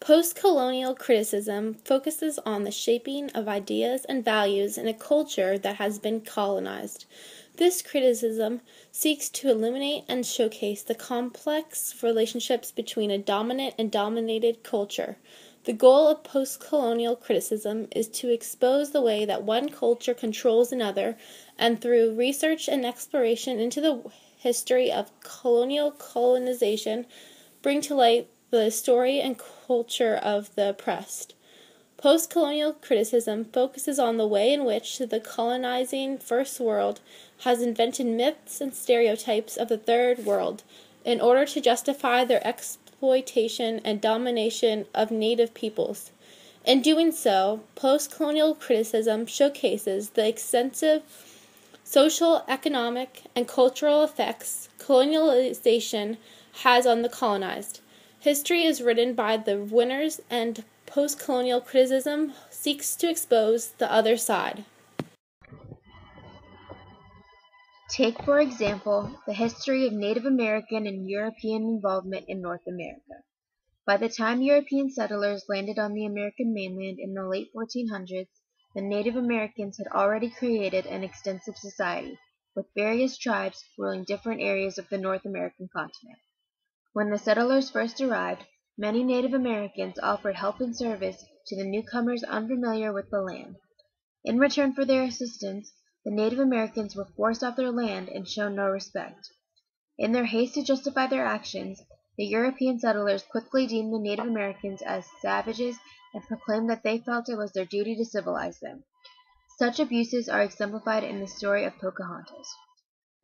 Post-colonial criticism focuses on the shaping of ideas and values in a culture that has been colonized. This criticism seeks to illuminate and showcase the complex relationships between a dominant and dominated culture. The goal of post-colonial criticism is to expose the way that one culture controls another, and through research and exploration into the history of colonization, bring to light the story and culture of the oppressed. Post-colonial criticism focuses on the way in which the colonizing First World has invented myths and stereotypes of the Third World in order to justify their exploitation and domination of native peoples. In doing so, post-colonial criticism showcases the extensive social, economic, and cultural effects colonialization has on the colonized. History is written by the winners, and post-colonial criticism seeks to expose the other side. Take, for example, the history of Native American and European involvement in North America. By the time European settlers landed on the American mainland in the late 1400s, the Native Americans had already created an extensive society, with various tribes ruling different areas of the North American continent. When the settlers first arrived, many Native Americans offered help and service to the newcomers unfamiliar with the land. In return for their assistance, the Native Americans were forced off their land and shown no respect. In their haste to justify their actions, the European settlers quickly deemed the Native Americans as savages and proclaimed that they felt it was their duty to civilize them. Such abuses are exemplified in the story of Pocahontas.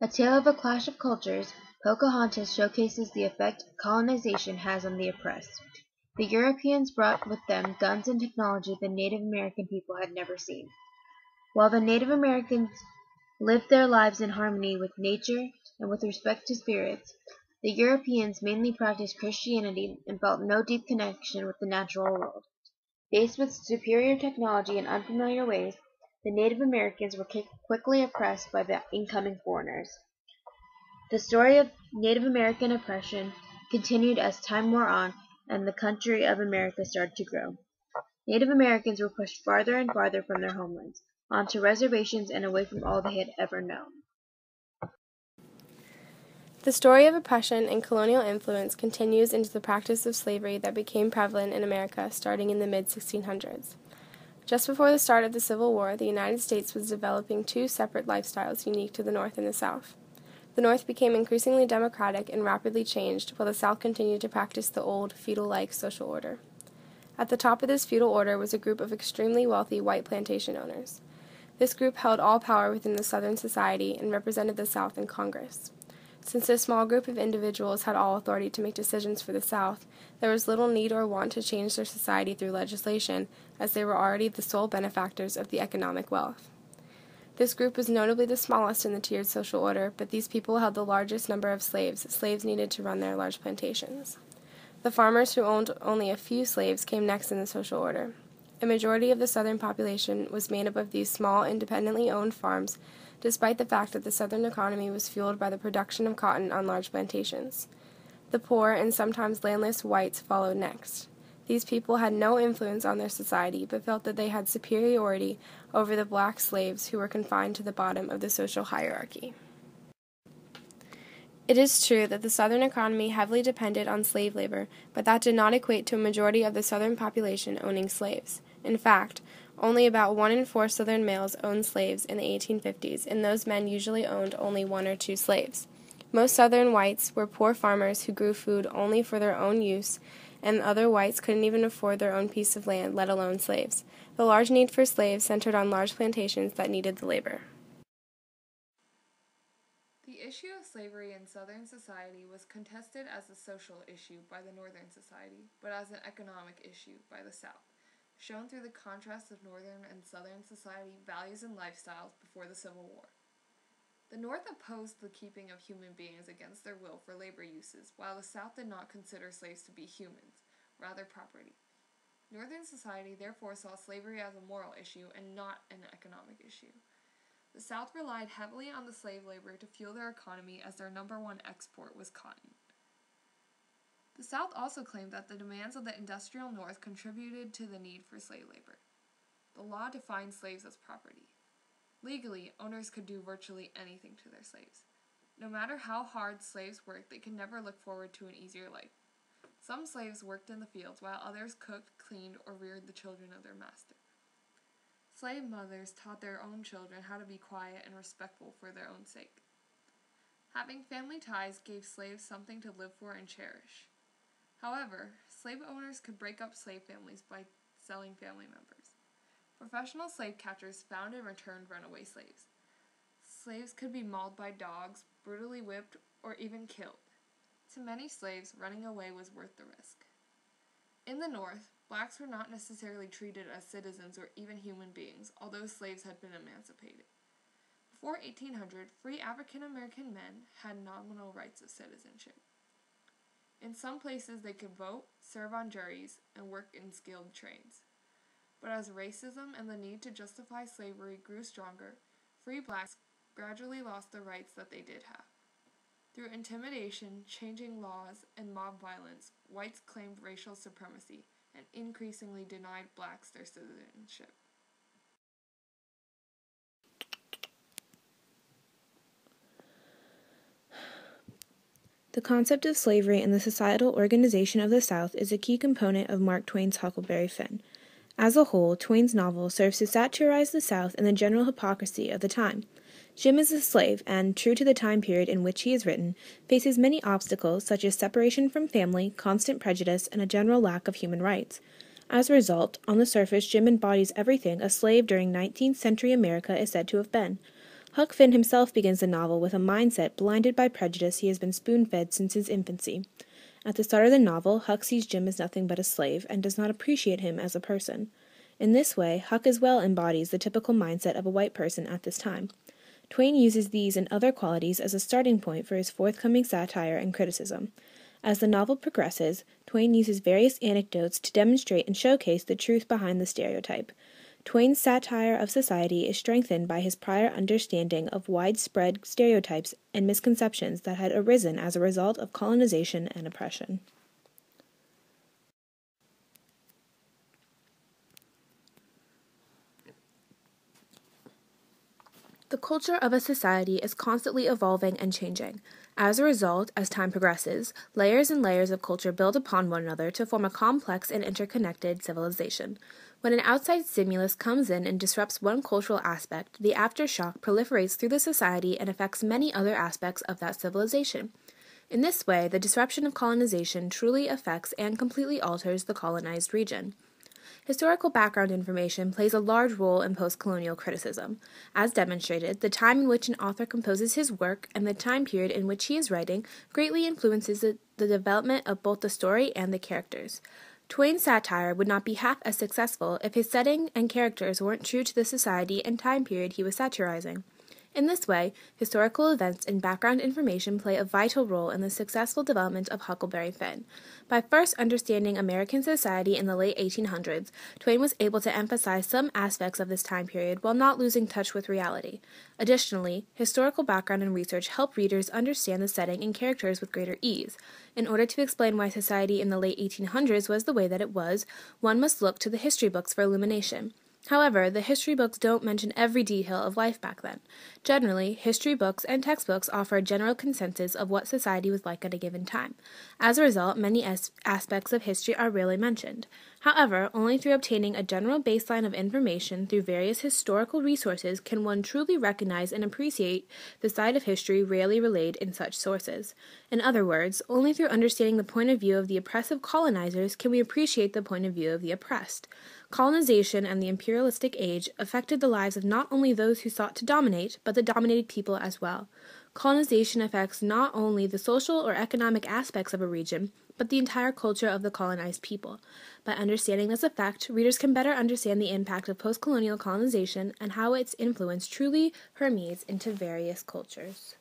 A tale of a clash of cultures, Pocahontas showcases the effect colonization has on the oppressed. The Europeans brought with them guns and technology the Native American people had never seen. While the Native Americans lived their lives in harmony with nature and with respect to spirits, the Europeans mainly practiced Christianity and felt no deep connection with the natural world. Faced with superior technology in unfamiliar ways, the Native Americans were quickly oppressed by the incoming foreigners. The story of Native American oppression continued as time wore on and the country of America started to grow. Native Americans were pushed farther and farther from their homelands, onto reservations and away from all they had ever known. The story of oppression and colonial influence continues into the practice of slavery that became prevalent in America starting in the mid-1600s. Just before the start of the Civil War, the United States was developing two separate lifestyles unique to the North and the South. The North became increasingly democratic and rapidly changed, while the South continued to practice the old, feudal-like social order. At the top of this feudal order was a group of extremely wealthy white plantation owners. This group held all power within the Southern society and represented the South in Congress. Since this small group of individuals had all authority to make decisions for the South, there was little need or want to change their society through legislation, as they were already the sole benefactors of the economic wealth. This group was notably the smallest in the tiered social order, but these people held the largest number of slaves needed to run their large plantations. The farmers who owned only a few slaves came next in the social order. A majority of the Southern population was made up of these small, independently owned farms, despite the fact that the Southern economy was fueled by the production of cotton on large plantations. The poor and sometimes landless whites followed next. These people had no influence on their society, but felt that they had superiority over the black slaves who were confined to the bottom of the social hierarchy. It is true that the Southern economy heavily depended on slave labor, but that did not equate to a majority of the Southern population owning slaves. In fact, only about 1 in 4 Southern males owned slaves in the 1850s, and those men usually owned only 1 or 2 slaves. Most Southern whites were poor farmers who grew food only for their own use, and other whites couldn't even afford their own piece of land, let alone slaves. The large need for slaves centered on large plantations that needed the labor. The issue of slavery in Southern society was contested as a social issue by the Northern society, but as an economic issue by the South, shown through the contrast of Northern and Southern society values and lifestyles before the Civil War. The North opposed the keeping of human beings against their will for labor uses, while the South did not consider slaves to be humans, rather property. Northern society therefore saw slavery as a moral issue and not an economic issue. The South relied heavily on the slave labor to fuel their economy as their number one export was cotton. The South also claimed that the demands of the industrial North contributed to the need for slave labor. The law defined slaves as property. Legally, owners could do virtually anything to their slaves. No matter how hard slaves worked, they could never look forward to an easier life. Some slaves worked in the fields, while others cooked, cleaned, or reared the children of their master. Slave mothers taught their own children how to be quiet and respectful for their own sake. Having family ties gave slaves something to live for and cherish. However, slave owners could break up slave families by selling family members. Professional slave catchers found and returned runaway slaves. Slaves could be mauled by dogs, brutally whipped, or even killed. To many slaves, running away was worth the risk. In the North, blacks were not necessarily treated as citizens or even human beings, although slaves had been emancipated. Before 1800, free African American men had nominal rights of citizenship. In some places, they could vote, serve on juries, and work in skilled trades. But as racism and the need to justify slavery grew stronger, free blacks gradually lost the rights that they did have. Through intimidation, changing laws, and mob violence, whites claimed racial supremacy and increasingly denied blacks their citizenship. The concept of slavery and the societal organization of the South is a key component of Mark Twain's Huckleberry Finn. As a whole, Twain's novel serves to satirize the South and the general hypocrisy of the time. Jim is a slave and, true to the time period in which he is written, faces many obstacles such as separation from family, constant prejudice, and a general lack of human rights. As a result, on the surface, Jim embodies everything a slave during 19th century America is said to have been. Huck Finn himself begins the novel with a mindset blinded by prejudice he has been spoon-fed since his infancy. At the start of the novel, Huck sees Jim as nothing but a slave and does not appreciate him as a person. In this way, Huck as well embodies the typical mindset of a white person at this time. Twain uses these and other qualities as a starting point for his forthcoming satire and criticism. As the novel progresses, Twain uses various anecdotes to demonstrate and showcase the truth behind the stereotype. Twain's satire of society is strengthened by his prior understanding of widespread stereotypes and misconceptions that had arisen as a result of colonization and oppression. The culture of a society is constantly evolving and changing. As a result, as time progresses, layers and layers of culture build upon one another to form a complex and interconnected civilization. When an outside stimulus comes in and disrupts one cultural aspect, the aftershock proliferates through the society and affects many other aspects of that civilization. In this way, the disruption of colonization truly affects and completely alters the colonized region. Historical background information plays a large role in post-colonial criticism. As demonstrated, the time in which an author composes his work and the time period in which he is writing greatly influences the development of both the story and the characters. Twain's satire would not be half as successful if his setting and characters weren't true to the society and time period he was satirizing. In this way, historical events and background information play a vital role in the successful development of Huckleberry Finn. By first understanding American society in the late 1800s, Twain was able to emphasize some aspects of this time period while not losing touch with reality. Additionally, historical background and research help readers understand the setting and characters with greater ease. In order to explain why society in the late 1800s was the way that it was, one must look to the history books for illumination. However, the history books don't mention every detail of life back then. Generally, history books and textbooks offer a general consensus of what society was like at a given time. As a result, many aspects of history are rarely mentioned. However, only through obtaining a general baseline of information through various historical resources can one truly recognize and appreciate the side of history rarely relayed in such sources. In other words, only through understanding the point of view of the oppressive colonizers can we appreciate the point of view of the oppressed. Colonization and the imperialistic age affected the lives of not only those who sought to dominate, but the dominated people as well. Colonization affects not only the social or economic aspects of a region, but the entire culture of the colonized people. By understanding this effect, readers can better understand the impact of post-colonial colonization and how its influence truly permeates into various cultures.